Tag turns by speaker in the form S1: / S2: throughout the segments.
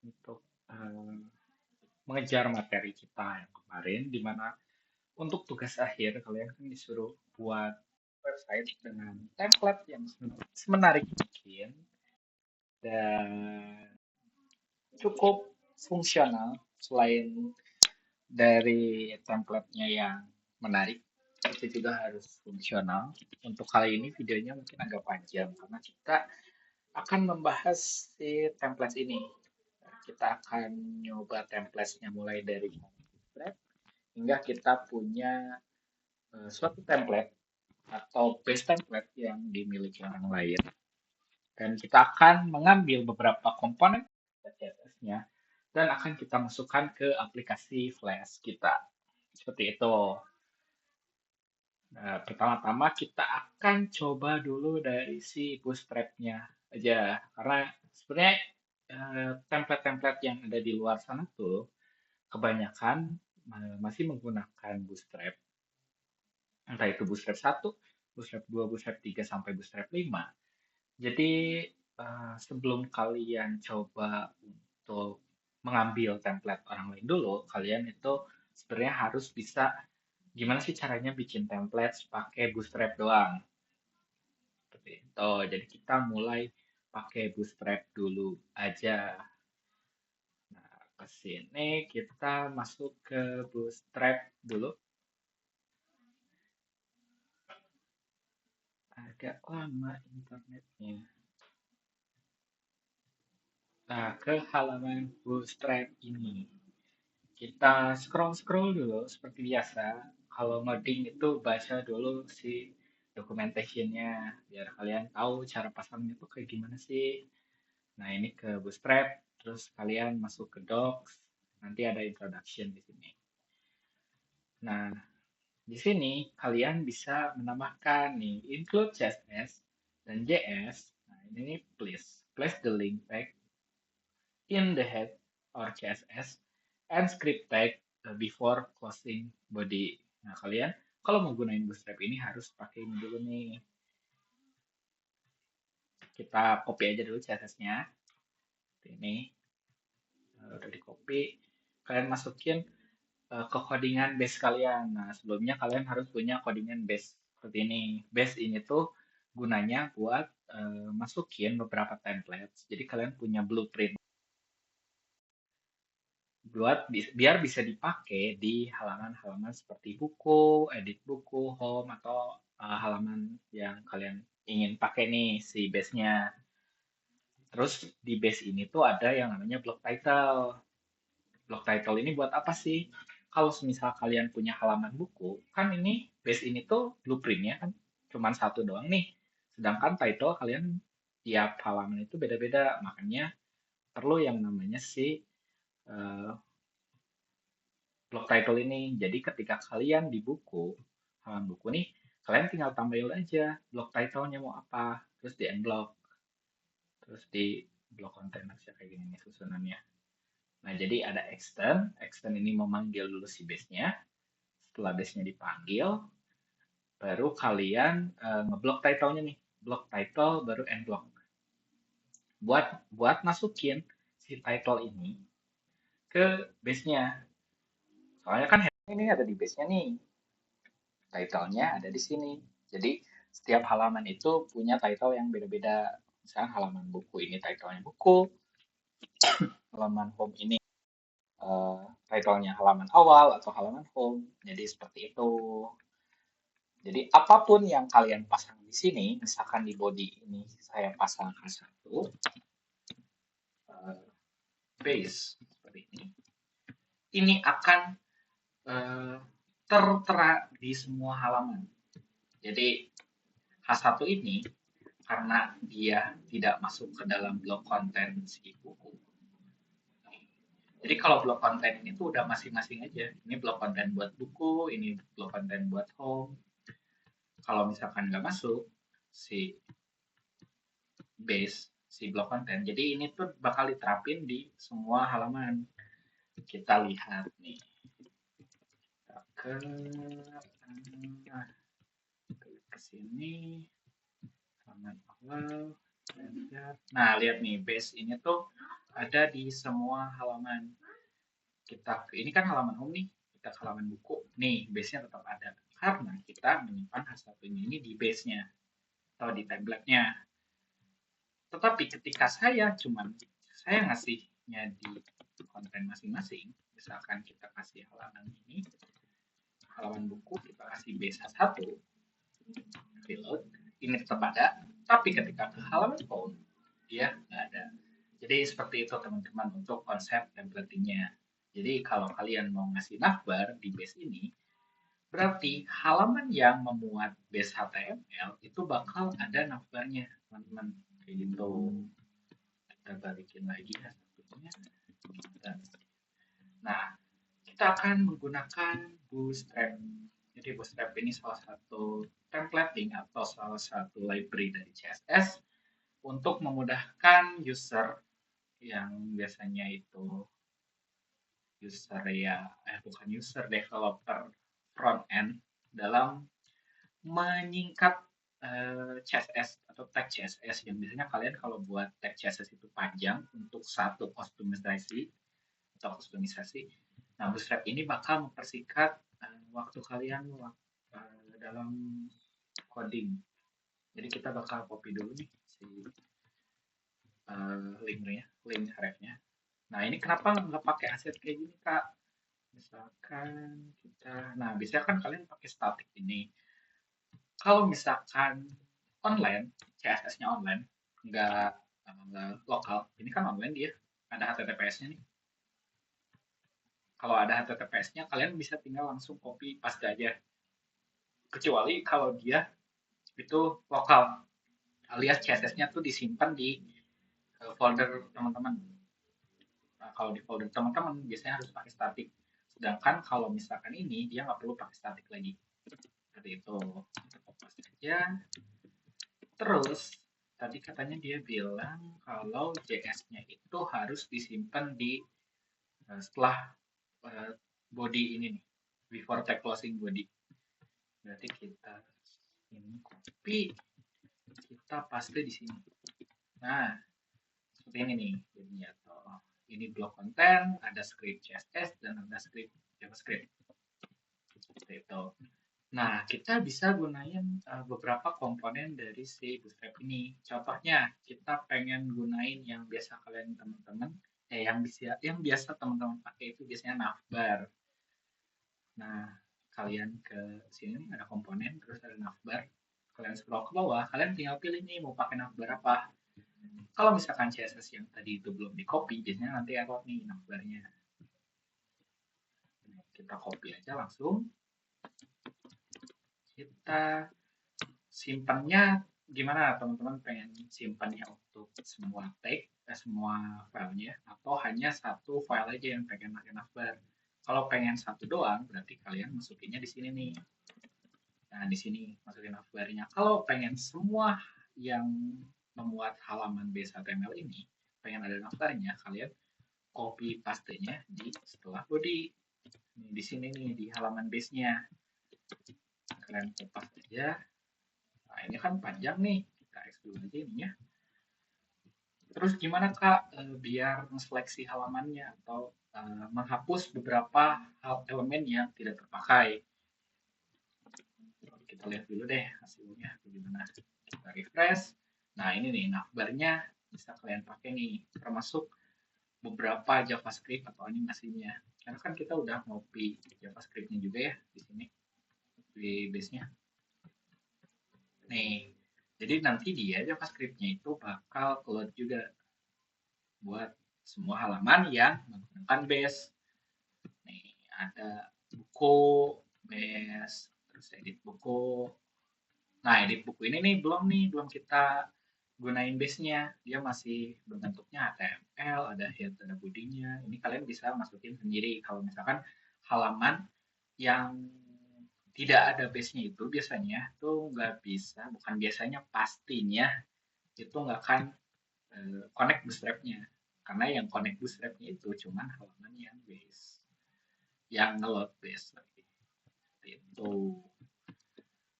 S1: untuk mengejar materi kita yang kemarin, di mana untuk tugas akhir kalian kan disuruh buat website dengan template yang semenarik mungkin dan cukup fungsional selain dari template-nya yang menarik itu juga harus fungsional. Untuk kali ini videonya mungkin agak panjang karena kita akan membahas si template ini. Kita akan nyoba template-nya mulai dari template hingga kita punya suatu template atau base template yang dimiliki orang lain. Dan kita akan mengambil beberapa komponen CSS-nya dan akan kita masukkan ke aplikasi Flash kita. Seperti itu. Nah, pertama-tama kita akan coba dulu dari si bootstrap-nya aja. Karena sebenarnya template-template yang ada di luar sana tuh kebanyakan masih menggunakan bootstrap. Entah itu bootstrap 1, bootstrap 2, bootstrap 3, sampai bootstrap 5. Jadi sebelum kalian coba untuk mengambil template orang lain dulu, kalian itu sebenarnya harus bisa gimana sih caranya bikin template pakai bootstrap doang. Seperti itu. Jadi kita mulai pakai bootstrap dulu aja. Nah, ke sini kita masuk ke bootstrap dulu. Agak lama internetnya. Nah, ke halaman bootstrap ini. Kita scroll-scroll dulu seperti biasa. Kalau ngoding itu baca dulu si documentation-nya biar kalian tahu cara pasangnya tuh kayak gimana sih. Nah, ini ke Bootstrap, terus kalian masuk ke Docs, nanti ada introduction di sini. Nah, di sini kalian bisa menambahkan nih include CSS dan JS. Nah, ini nih please place the link tag in the head or CSS and script tag before closing body. Nah, kalian kalau mau gunain Bootstrap ini harus pakai ini dulu nih. Kita copy aja dulu CSS-nya. Ini udah di copy. Kalian masukin ke codingan base kalian. Nah, sebelumnya kalian harus punya codingan base seperti ini. Base ini tuh gunanya buat masukin beberapa template. Jadi kalian punya blueprint buat biar bisa dipakai di halaman-halaman seperti buku, edit buku, home atau halaman yang kalian ingin pakai nih si base-nya. Terus di base ini tuh ada yang namanya block title. Block title ini buat apa sih? Kalau misal kalian punya halaman buku, kan ini base ini tuh blueprintnya kan cuma satu doang nih. Sedangkan title kalian tiap halaman itu beda-beda, makanya perlu yang namanya si block title ini. Jadi ketika kalian di buku, halaman buku nih, kalian tinggal tambahin aja block title-nya mau apa, terus di unblock, terus di block content aja kayak gini nih susunannya. Nah, jadi ada extend ini memanggil dulu si base-nya. Setelah base-nya dipanggil, baru kalian ngeblok title-nya nih. Block title baru end block. Buat masukin si title ini ke base-nya. Soalnya kan ini ada di base-nya nih. Title-nya ada di sini. Jadi setiap halaman itu punya title yang beda-beda. Misalnya halaman buku ini title-nya buku, halaman home ini title-nya halaman awal atau halaman home. Jadi seperti itu. Jadi apapun yang kalian pasang di sini, misalkan di body ini saya pasang satu base seperti ini akan tertera di semua halaman. Jadi H1 ini karena dia tidak masuk ke dalam blok konten si buku. Jadi kalau blok konten ini tuh udah masing-masing aja. Ini blok konten buat buku, ini blok konten buat home. Kalau misalkan nggak masuk si base, si blok konten, jadi ini tuh bakal diterapin di semua halaman. Kita lihat nih. Ke sini, halaman awal. Nah, lihat nih, base ini tuh ada di semua halaman. Ini kan halaman home nih, kita ke halaman buku. Nih, base-nya tetap ada. Karena kita menyimpan H1 ini di base-nya atau di template-nya. Tetapi ketika saya ngasihnya di konten masing-masing, misalkan kita kasih halaman ini, halaman buku kita kasih base H1, reload, ini tetap ada, tapi ketika ke halaman home, dia nggak ada. Jadi seperti itu teman-teman untuk konsep templatingnya. Jadi kalau kalian mau ngasih navbar di base ini, berarti halaman yang memuat base HTML itu bakal ada navbarnya, teman-teman. Kayak gitu. Kita balikin lagi ya satunya. Nah, kita akan menggunakan Bootstrap. Jadi Bootstrap ini salah satu templating atau salah satu library dari CSS untuk memudahkan user yang biasanya itu bukan user, developer front end dalam menyingkat CSS atau tag CSS yang biasanya kalian kalau buat tag CSS itu panjang untuk satu kustomisasi. Nah, Bootstrap ini bakal mempersingkat waktu kalian dalam coding. Jadi kita bakal copy dulu nih si link hrefnya. Nah, ini kenapa nggak pakai aset kayak gini, Kak? Misalkan nah biasanya kan kalian pakai static ini. Kalau misalkan online, CSS-nya online, nggak lokal, ini kan online dia, ada HTTPS-nya nih. Kalau ada HTTPS-nya, kalian bisa tinggal langsung copy paste aja. Kecuali kalau dia itu lokal, alias CSS-nya tuh disimpan di folder teman-teman. Nah, kalau di folder teman-teman biasanya harus pakai static. Sedangkan kalau misalkan ini dia nggak perlu pakai static lagi. Seperti itu. Paste aja. Terus tadi katanya dia bilang kalau JS-nya itu harus disimpan di setelah body ini nih, before tag closing body. Berarti kita ini copy, kita paste di sini. Nah, seperti ini nih jadinya. Ini blok konten, ada script CSS dan ada script JavaScript. Seperti itu. Nah, kita bisa gunain beberapa komponen dari si Bootstrap ini. Contohnya, kita pengen gunain yang biasa kalian teman-teman, yang biasa teman-teman pakai itu biasanya navbar. Nah, kalian ke sini ada komponen, terus ada navbar. Kalian scroll ke bawah, kalian tinggal pilih nih mau pakai navbar apa. Kalau misalkan CSS yang tadi itu belum di copy, biasanya nanti error nih navbarnya. Kita copy aja langsung. Kita simpannya gimana teman-teman, pengen simpannya untuk semua tag, semua filenya, atau hanya satu file aja yang pengen pakai navbar. Kalau pengen satu doang, berarti kalian masukinnya di sini nih. Nah, di sini masukin navbarnya. Kalau pengen semua yang memuat halaman base HTML ini, pengen ada navbarnya, kalian copy paste-nya di setelah body. Di sini nih, di halaman base-nya. Kalian kopas aja. Nah, ini kan panjang nih. Kita X dulu aja ininya. Terus gimana Kak biar seleksi halamannya atau menghapus beberapa elemen yang tidak terpakai? Kita lihat dulu deh hasilnya bagaimana. Kita refresh. Nah, ini nih navbarnya bisa kalian pakai nih, termasuk beberapa JavaScript atau animasinya. Karena kan kita udah ngopi JavaScript-nya juga ya di sini di base-nya. Nih, jadi nanti dia JavaScript-nya itu bakal keluar juga buat semua halaman yang menggunakan base. Nih, ada buku, base, terus edit buku. Nah, edit buku ini nih belum kita gunain base-nya. Dia masih bentuknya HTML, ada head, ada body-nya. Ini kalian bisa masukin sendiri. Kalau misalkan halaman yang tidak ada base-nya itu biasanya tuh nggak bisa, bukan biasanya, pastinya itu nggak akan connect bootstrap-nya. Karena yang connect bootstrap-nya itu cuma halaman yang base, yang ngeload base lagi. Itu.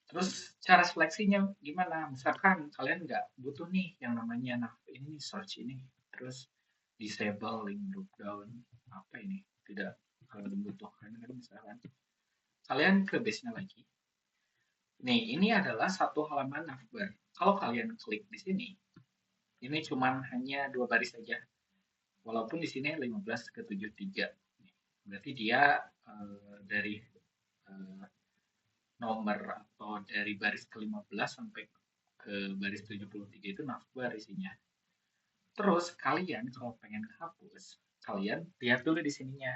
S1: Terus cara seleksinya gimana? Misalkan kalian nggak butuh nih yang namanya ini search ini, terus disable link drop down. Apa ini? Tidak kalau dibutuhkan kan misalkan. Kalian ke base-nya lagi. Nih, ini adalah satu halaman navbar. Kalau kalian klik di sini, ini cuman hanya 2 baris saja. Walaupun di sini 15 ke 73. Berarti dia dari eh, nomor atau dari baris ke-15 sampai ke baris 73 itu navbar isinya. Terus kalian kalau pengen hapus, kalian lihat dulu di sininya.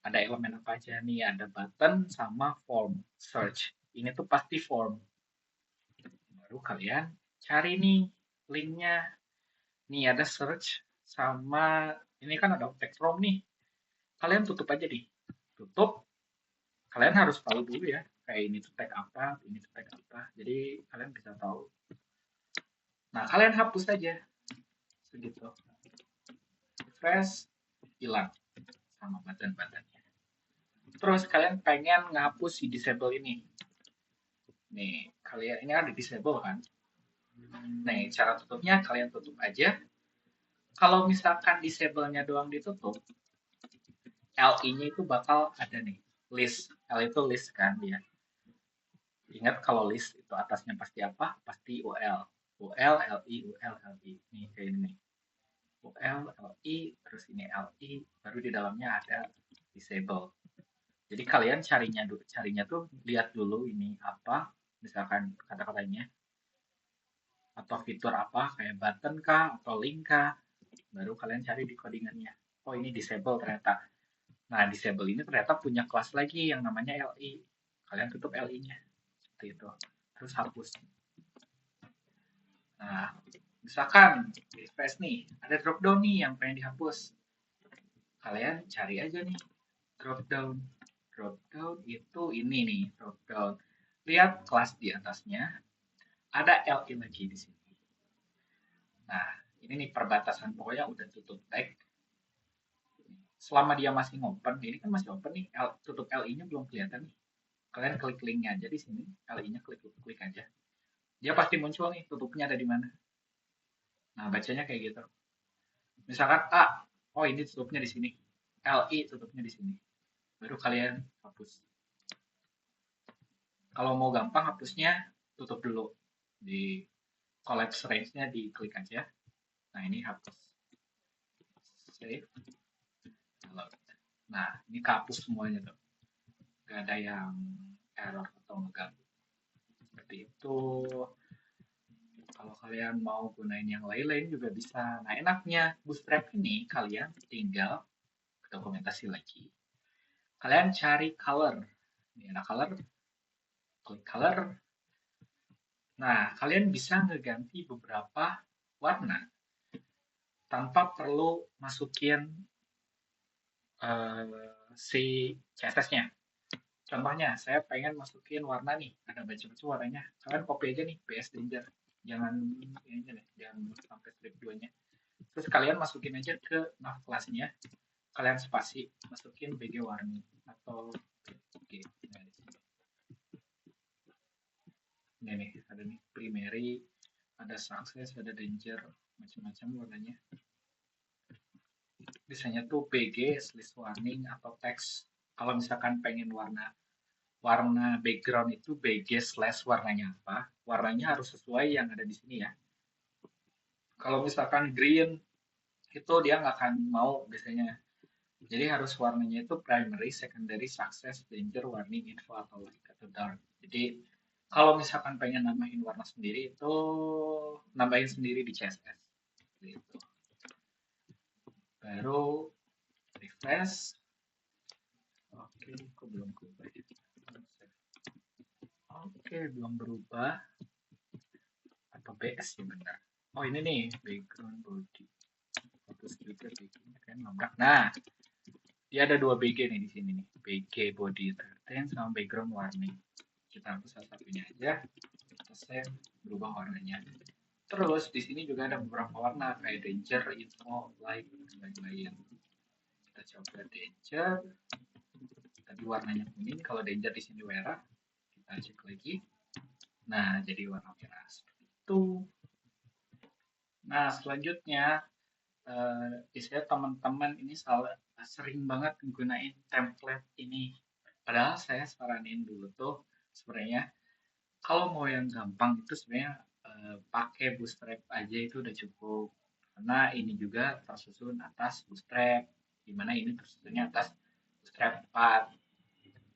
S1: Ada elemen apa aja nih? Ada button sama form search. Ini tuh pasti form. Baru kalian cari nih linknya. Nih ada search sama ini kan ada text form nih. Kalian tutup aja nih. Tutup. Kalian harus tahu dulu ya. Kayak ini tuh tag apa, ini tuh tag apa. Jadi kalian bisa tahu. Nah kalian hapus aja segitu. Refresh, hilang sama button-buttonnya. Terus kalian pengen ngapus si disable ini. Nih, kalian ini ada disable kan? Nih, cara tutupnya kalian tutup aja. Kalau misalkan disable-nya doang ditutup, LI-nya itu bakal ada nih, list. L itu list kan dia. Ingat kalau list itu atasnya pasti apa? Pasti UL. UL, LI, UL, LI. Nih kayak ini nih. UL, LI, terus ini LI, baru di dalamnya ada disable. Jadi kalian carinya tuh lihat dulu ini apa, misalkan kata-katanya atau fitur apa kayak button kah atau link kah, baru kalian cari di codingannya. Oh ini disable ternyata. Nah disable ini ternyata punya kelas lagi yang namanya LI. Kalian tutup LI-nya seperti itu. Terus hapus. Nah misalkan refresh nih, ada drop down nih yang pengen dihapus. Kalian cari aja nih drop down. Drop down itu ini nih drop down. Lihat kelas di atasnya ada LI lagi di sini. Nah, ini nih perbatasan pokoknya udah tutup tag. Selama dia masih open, ini kan masih open nih, tutup LI-nya belum kelihatan nih. Kalian klik linknya aja di sini, LI-nya klik aja. Dia pasti muncul nih, tutupnya ada di mana. Nah, bacanya kayak gitu. Misalkan oh ini tutupnya di sini. LI tutupnya di sini. Baru kalian hapus. Kalau mau gampang hapusnya, tutup dulu. Di collapse range-nya diklik aja. Nah, ini hapus. Save. Nah, ini kehapus semuanya tuh. Gak ada yang error atau ngeganggu. Seperti itu. Kalau kalian mau gunain yang lain-lain juga bisa. Nah, enaknya Bootstrap ini kalian tinggal dokumentasi lagi. Kalian cari color. Ini ada color. Klik color. Nah, kalian bisa ngeganti beberapa warna tanpa perlu masukin si CSS-nya. Contohnya, saya pengen masukin warna nih. Ada baca-baca warnanya. Kalian copy aja nih, PS Danger. Jangan ini aja deh, jangan sampai strip 2-nya. Terus kalian masukin aja ke nav kelasnya. Kalian spasi, masukin BG warni atau oke. Nah, di sini. Ini nih, ada nih primary, ada success, ada danger, macam-macam warnanya. Biasanya tuh BG, list warning atau teks. Kalau misalkan pengen warna background itu BG slash warnanya apa, warnanya harus sesuai yang ada di sini ya. Kalau misalkan green, itu dia nggak akan mau biasanya. Jadi harus warnanya itu primary, secondary, success, danger, warning, info, atau light atau dark. Jadi kalau misalkan pengen nambahin warna sendiri itu nambahin sendiri di CSS. Gitu. Baru refresh. Oke, kok belum berubah ya? Oke, belum berubah. Atau BS ya benar. Oh ini nih background body. Foto stiker bikinnya kan nabrak. Nah, dia ada 2 BG nih di sini nih. BG body 13 sama background warning. Kita hapus salah satunya aja. Kita save, berubah warnanya. Terus di sini juga ada beberapa warna kayak danger, info, light, dan lain-lain. Kita coba danger. Tadi warnanya kuning, kalau danger di sini merah. Kita cek lagi. Nah, jadi warna merah seperti itu. Nah, selanjutnya Biasanya teman-teman ini sering banget menggunakan template ini. Padahal saya saranin dulu tuh sebenarnya kalau mau yang gampang itu sebenarnya pakai bootstrap aja itu udah cukup. Karena ini juga tersusun atas bootstrap, dimana ini tersusunnya atas bootstrap 4.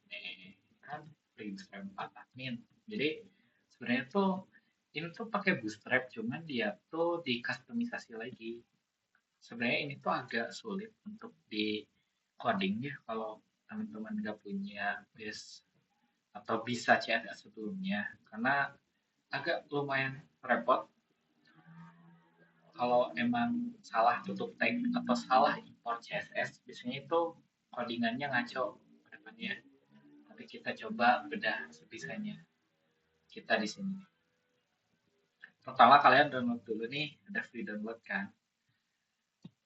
S1: Nih, kan free bootstrap 4 admin. Jadi sebenarnya tuh ini tuh pakai bootstrap, cuman dia tuh dikustomisasi lagi. Sebenarnya ini tuh agak sulit untuk di coding ya kalau teman-teman nggak punya base atau bisa CSS sebelumnya, karena agak lumayan repot kalau emang salah tutup tag atau salah import CSS. Biasanya itu codingannya ngaco ke depannya. Tapi kita coba bedah sebisanya kita di sini. Pertama kalian download dulu nih, ada free download kan.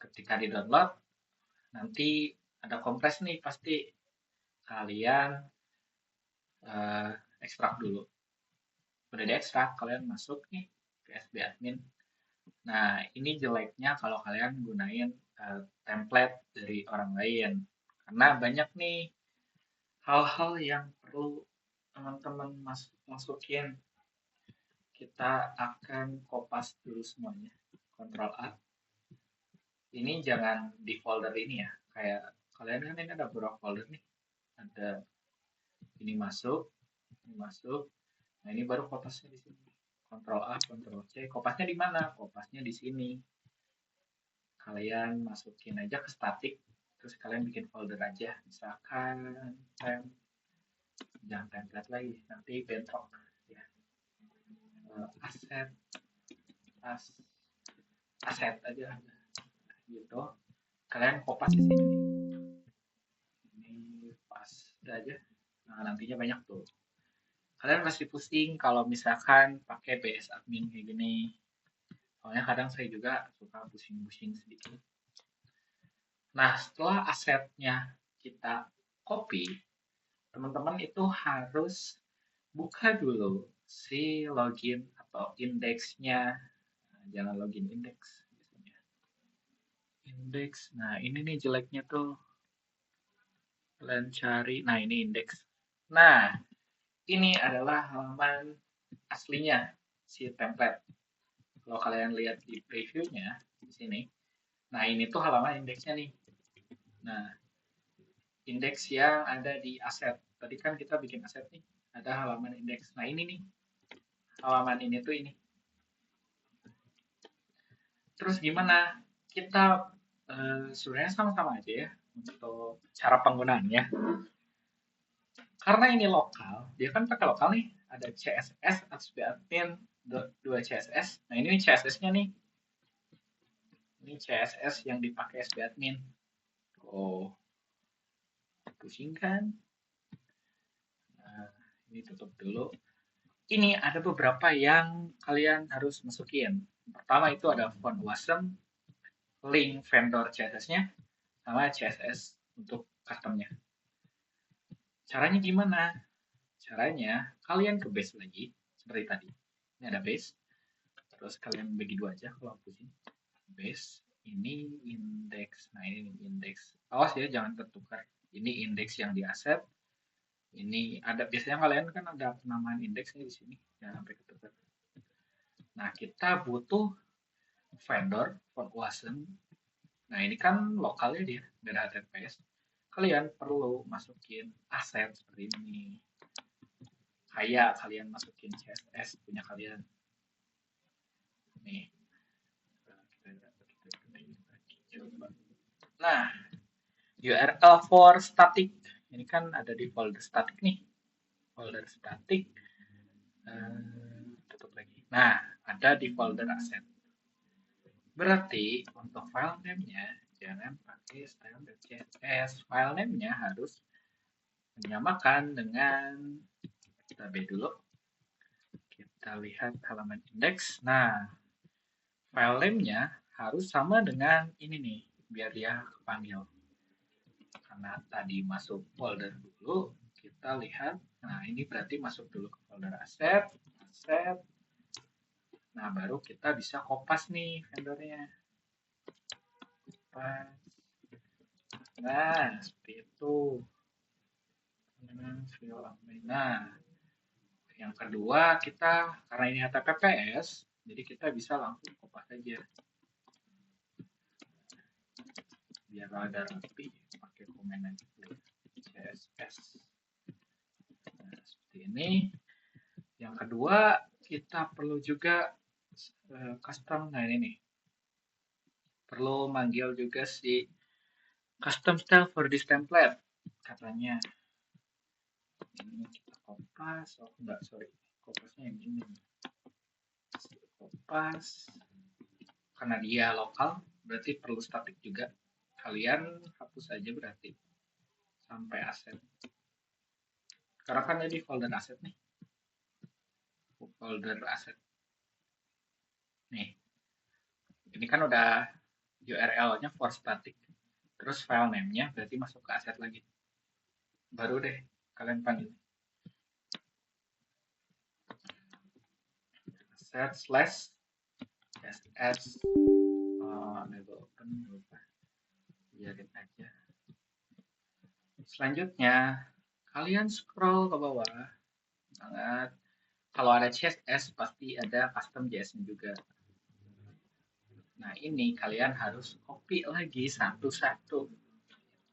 S1: Ketika di download, nanti ada kompres nih, pasti kalian eh, ekstrak dulu. Udah diekstrak, kalian masuk nih ke SB admin. Nah, ini jeleknya kalau kalian gunain template dari orang lain. Karena banyak nih hal-hal yang perlu teman-teman masukin. Kita akan kopas dulu semuanya. Ctrl A. Ini jangan di folder ini ya. Kayak kalian kan ini ada beberapa folder nih. Ada ini masuk, ini masuk. Nah, ini baru kopasnya di sini. Ctrl A, Ctrl C. Kopasnya di mana? Kopasnya di sini. Kalian masukin aja ke static, terus kalian bikin folder aja. Misalkan jangan template lagi, nanti bentrok ya. Aset, aset aja gitu. Kalian kopas di sini. Ini pas udah aja. Nah, nantinya banyak tuh. Kalian pasti pusing kalau misalkan pakai BS admin kayak gini. Soalnya kadang saya juga suka pusing-pusing sedikit. Nah, setelah asetnya kita copy, teman-teman itu harus buka dulu si login atau indeksnya. Nah, jangan login indeks. Indeks. Nah, ini nih jeleknya tuh. Kalian cari. Nah, ini indeks. Nah, ini adalah halaman aslinya si template. Kalau kalian lihat di previewnya di sini. Nah, ini tuh halaman indeksnya nih. Nah, indeks yang ada di aset. Tadi kan kita bikin aset nih. Ada halaman indeks. Nah, ini nih. Halaman ini tuh ini. Terus gimana? Kita sebenarnya sama-sama aja ya untuk cara penggunaannya. Karena ini lokal, dia kan pakai lokal nih. Ada CSS, admin, 2 CSS. Nah, ini CSS-nya nih. Ini CSS yang dipakai SB admin. Oh, pusing kan? Nah, ini tutup dulu. Ini ada beberapa yang kalian harus masukin. Pertama itu ada font wasm, link vendor CSS-nya, sama CSS untuk customnya. Caranya gimana? Caranya kalian ke base lagi, seperti tadi. Ini ada base. Terus kalian bagi dua aja kalau pusing. Base, ini indeks. Nah, ini indeks. Awas ya, jangan tertukar. Ini indeks yang di aset. Ini ada, biasanya kalian kan ada penamaan indeksnya di sini. Jangan sampai ketukar. Nah, kita butuh vendor for wasm. Nah, ini kan lokalnya dia, nggak ada HTTPS. Kalian perlu masukin aset seperti ini. Kayak kalian masukin CSS punya kalian. Nih. Nah, URL for static. Ini kan ada di folder static nih. Folder static. Tutup lagi. Nah, ada di folder asset. Berarti untuk file name-nya jangan pakai style.css. File name-nya harus menyamakan dengan, kita B dulu. Kita lihat halaman index. Nah, file name-nya harus sama dengan ini nih, biar dia kepanggil. Karena tadi masuk folder dulu, kita lihat. Nah, ini berarti masuk dulu ke folder aset. Nah, baru kita bisa kopas nih vendornya. kopas. Nah, seperti itu. Nah, yang kedua kita karena ini HTTPS, jadi kita bisa langsung kopas aja. Biar ada rapi, pakai komen aja dulu. CSS. Nah, seperti ini. Yang kedua, kita perlu juga custom. Nah, ini nih. Perlu manggil juga si custom style for this template. Katanya. Ini kita kopas. Oh, enggak, sorry. Kopasnya yang ini. Kopas. Karena dia lokal, berarti perlu statik juga. Kalian hapus aja berarti. Sampai aset. Karena kan ini folder aset nih. Folder aset. Nih. Ini kan udah URL-nya for static. Terus file name-nya berarti masuk ke aset lagi. Baru deh kalian panggil. Aset slash ss label open lupa. Biarin aja. Selanjutnya, kalian scroll ke bawah. Banget. Kalau ada CSS pasti ada custom JS-nya juga. Nah, ini kalian harus copy lagi satu-satu.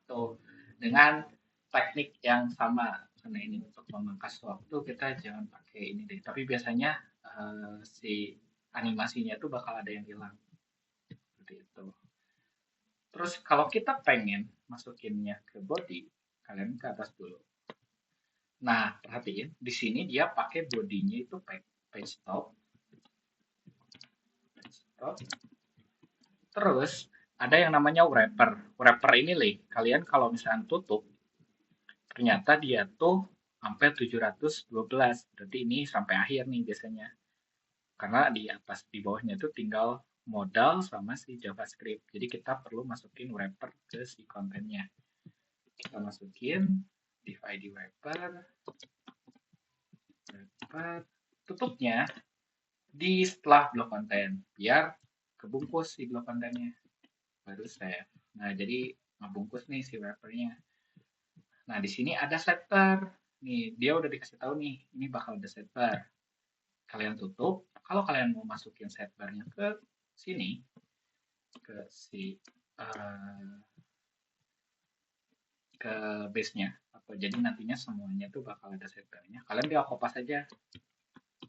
S1: Tuh, dengan teknik yang sama. Karena ini untuk memangkas waktu, kita jangan pakai ini deh. Tapi biasanya si animasinya tuh bakal ada yang hilang. Seperti itu. Terus kalau kita pengen masukinnya ke body, kalian ke atas dulu. Nah, perhatiin di sini dia pakai bodinya itu page stop. Terus ada yang namanya wrapper. Wrapper ini nih, kalian kalau misalnya tutup, ternyata dia tuh sampai 712. Berarti ini sampai akhir nih biasanya. Karena di atas di bawahnya itu tinggal modal sama si JavaScript. Jadi kita perlu masukin wrapper ke si kontennya. Kita masukin div id wrapper, tutupnya di setelah blok konten biar kebungkus si blok kontennya. Baru save. Nah, jadi ngebungkus nih si wrappernya. Nah, di sini ada setter. Nih, dia udah dikasih tahu nih, ini bakal ada setter. Kalian tutup. Kalau kalian mau masukin setternya ke sini, ke si ke base-nya, atau jadi nantinya semuanya tuh bakal ada setternya. Kalian tinggal kopas aja,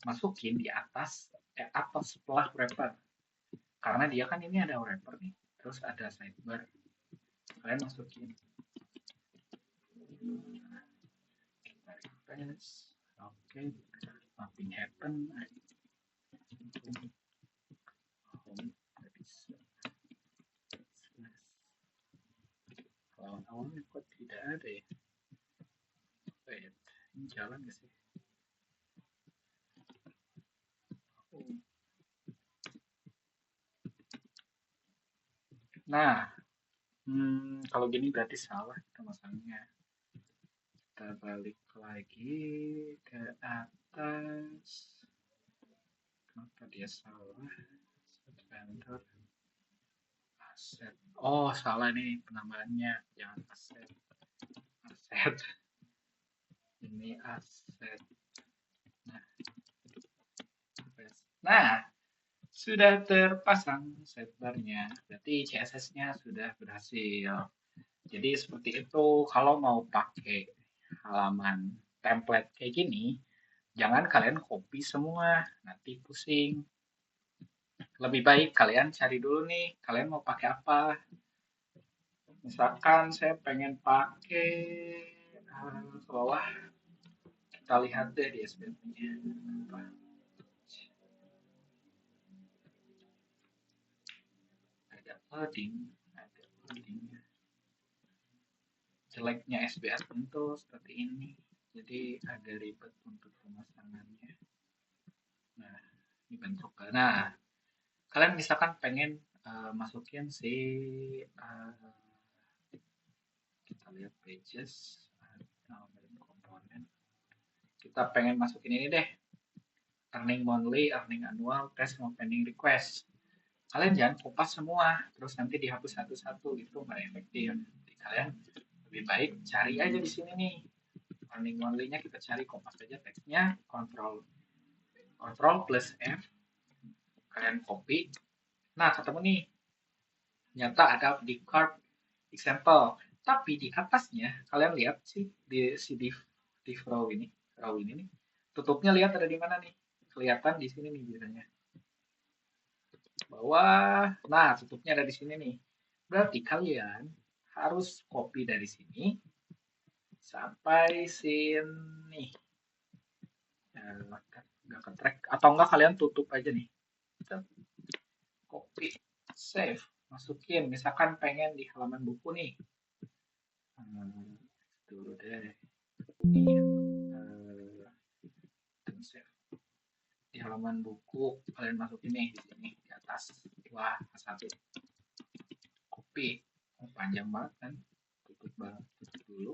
S1: masukin di atas atau setelah wrapper. Karena dia kan ini ada wrapper nih, terus ada sidebar. Kalian masukin. Kita refresh. Oke, nothing happen. Awalnya kok tidak ada ya? Wait, ini jalan gak sih? Nah, kalau gini berarti salah kita masangnya. Kita balik lagi ke atas. Kenapa dia salah? Set vendor. Aset. Oh, salah nih penambahannya. Jangan aset. Aset. Ini aset. Nah, sudah terpasang sidebar-nya. Berarti CSS-nya sudah berhasil. Jadi seperti itu. Kalau mau pakai halaman template kayak gini, jangan kalian copy semua. Nanti pusing. Lebih baik kalian cari dulu nih. Kalian mau pakai apa? Misalkan saya pengen pakai ke bawah. Kita lihat deh di SPP-nya. Ada loading. Jeleknya SBS itu seperti ini. Jadi agak ribet untuk pemasangannya. Nah, ini bentuk. Nah, kalian misalkan pengen masukin si kita lihat pages komponen. Kita pengen masukin ini deh. Earning monthly, earning annual, test, mau pending request. kalian jangan kopas semua terus nanti dihapus satu-satu, itu nggak efektif. Jadi kalian lebih baik cari aja di sini nih, warning only-nya kita cari, kopas aja teksnya, kontrol plus F, kalian copy. Nah, ketemu nih, nyata ada di card example, tapi di atasnya kalian lihat sih di si div row ini nih, tutupnya lihat ada di mana nih, kelihatan di sini nih biasanya bawah. Nah, tutupnya ada di sini nih. Berarti kalian harus copy dari sini sampai sini. Nggak ke track. Atau enggak kalian tutup aja nih. Copy, save, masukin. Misalkan pengen di halaman buku nih. Dulu deh. Ini, save. Di halaman buku kalian masukin nih di sini di atas. Wah, satu. Copy. Panjang banget kan. Tutup banget. Tutup dulu.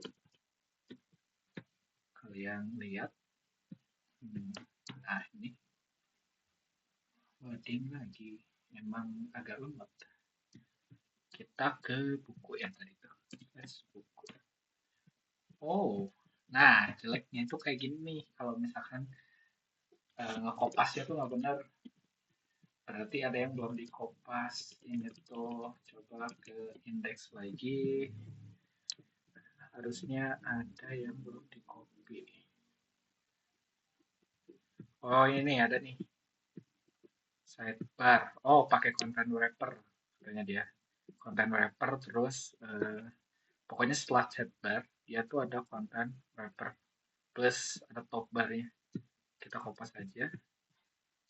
S1: Kalian lihat. Nah, ini loading lagi, memang agak lemot. Kita ke buku yang tadi tuh, buku. Oh, nah jeleknya itu kayak gini nih, kalau misalkan ngekopasnya tuh nggak benar, berarti ada yang belum dikopas. Ini tuh coba ke indeks lagi, harusnya ada yang belum dikopi. Oh, ini ada nih, sidebar. Oh, pakai content wrapper katanya dia, content wrapper. Terus pokoknya setelah sidebar dia tuh ada content wrapper plus ada top barnya. Kita kopas aja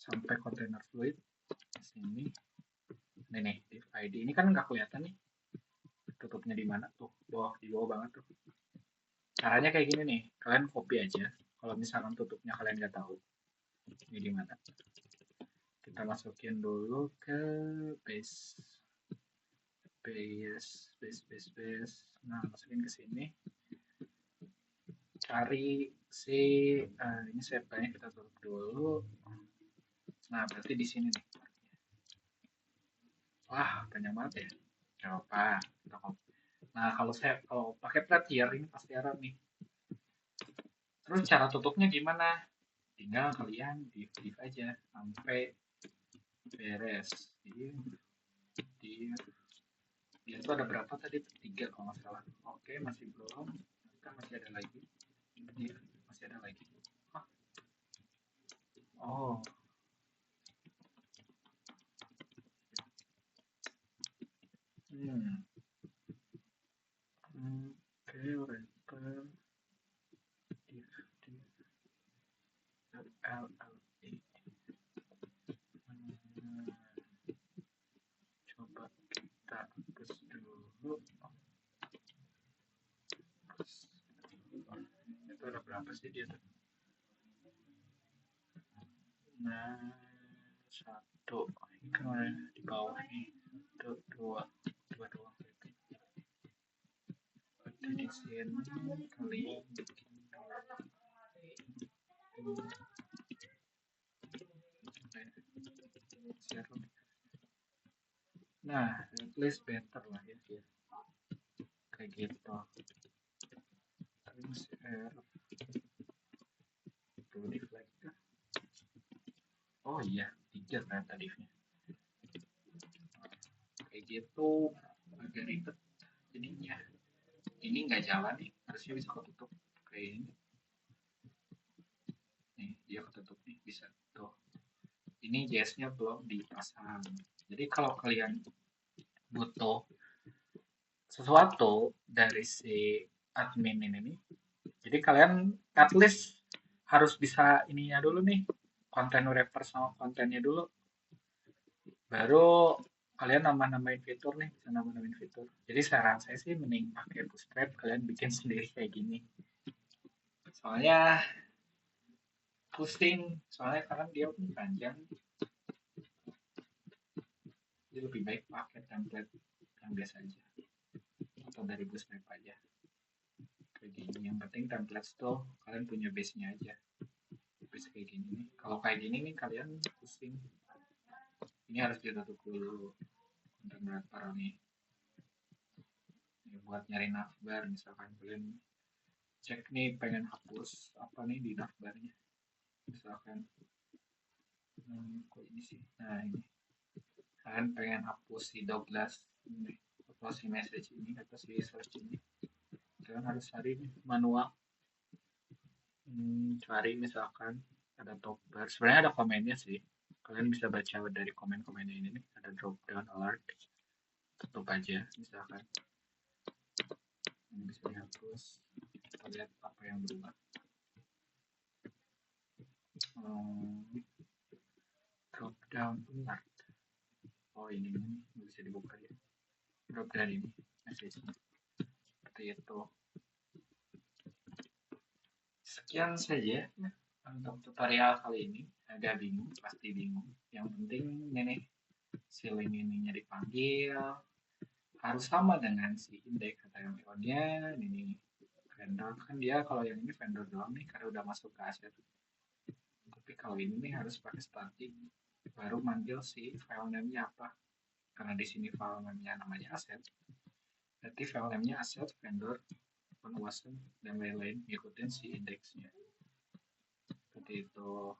S1: sampai container fluid sini. Ini nih div ID ini kan nggak kelihatan nih tutupnya di mana tuh, di bawah banget tuh. Caranya kayak gini nih, kalian copy aja kalau misalkan tutupnya kalian nggak tahu ini di mana. Kita masukin dulu ke base. Nah, masukin ke sini, cari si ini setnya kita tutup dulu. Nah, berarti di sini nih. Wah, banyak banget ya. Gak apa, kita copy. Nah, kalau pakai Player ini pasti error nih. Terus cara tutupnya gimana? Tinggal kalian div aja sampai beres. Dia tuh ada berapa tadi? 3 kalau nggak salah. Oke, masih belum. Kita masih ada lagi. Div masih ada lagi. Oh, oke, wrapper div LLE. Coba kita hapus dulu. Itu ada berapa sih dia tuh? Nah, satu. Ini kan di bawah nih. Satu, dua. Dua doang. Berarti di sini kalian bikin nah, at least better lah ya, kayak gitu. Terus itu div lagi. Oh iya, 3 ternyata divnya. Kayak gitu agak ribet jadinya. Ini nggak jalan nih, harusnya bisa ketutup kayak ini. Nih, dia ketutup nih, bisa tuh. Ini JS-nya belum dipasang. Jadi kalau kalian butuh sesuatu dari si admin ini, jadi kalian at least harus bisa ininya dulu nih, konten wrapper sama kontennya dulu, baru kalian nambah-nambahin fitur nih, bisa nambah-nambahin fitur. Jadi saran saya sih mending pakai Bootstrap, kalian bikin sendiri kayak gini. Soalnya pusing, soalnya karena dia pun panjang. Jadi lebih baik pakai template yang biasa aja, atau dari Bootstrap aja. Kayak gini, yang penting template tuh kalian punya base-nya aja. Base kayak gini nih. Kalau kayak gini nih kalian pusing. Ini harus ditutup dulu konten berat nih. Ini buat nyari navbar, misalkan kalian cek nih pengen hapus apa nih di navbarnya. Misalkan, kok ini sih? Nah ini, kalian pengen hapus si Douglas ini, atau si message ini, atau si search ini. Kalian harus cari manual. Cari misalkan ada top bar. Sebenarnya ada komennya sih. Kalian bisa baca dari komen-komennya ini nih. Ada drop down alert. Tutup aja misalkan. Ini bisa dihapus. Kita lihat apa yang berubah. Drop down alert. Oh ini bisa dibuka ya. Drop down ini message-nya. Seperti itu. Sekian saja untuk tutorial kali ini. Agak bingung, pasti bingung. Yang penting ini si link ininya dipanggil, harus sama dengan si indeks HTML-nya. Ini vendor kan dia, kalau yang ini vendor doang nih karena udah masuk ke aset. Tapi kalau ini nih harus pakai static, baru manggil si file name-nya apa. Karena di sini file name-nya namanya aset. Berarti file name-nya aset, vendor, penguasa, dan lain-lain, ikutin si indeksnya. Seperti itu.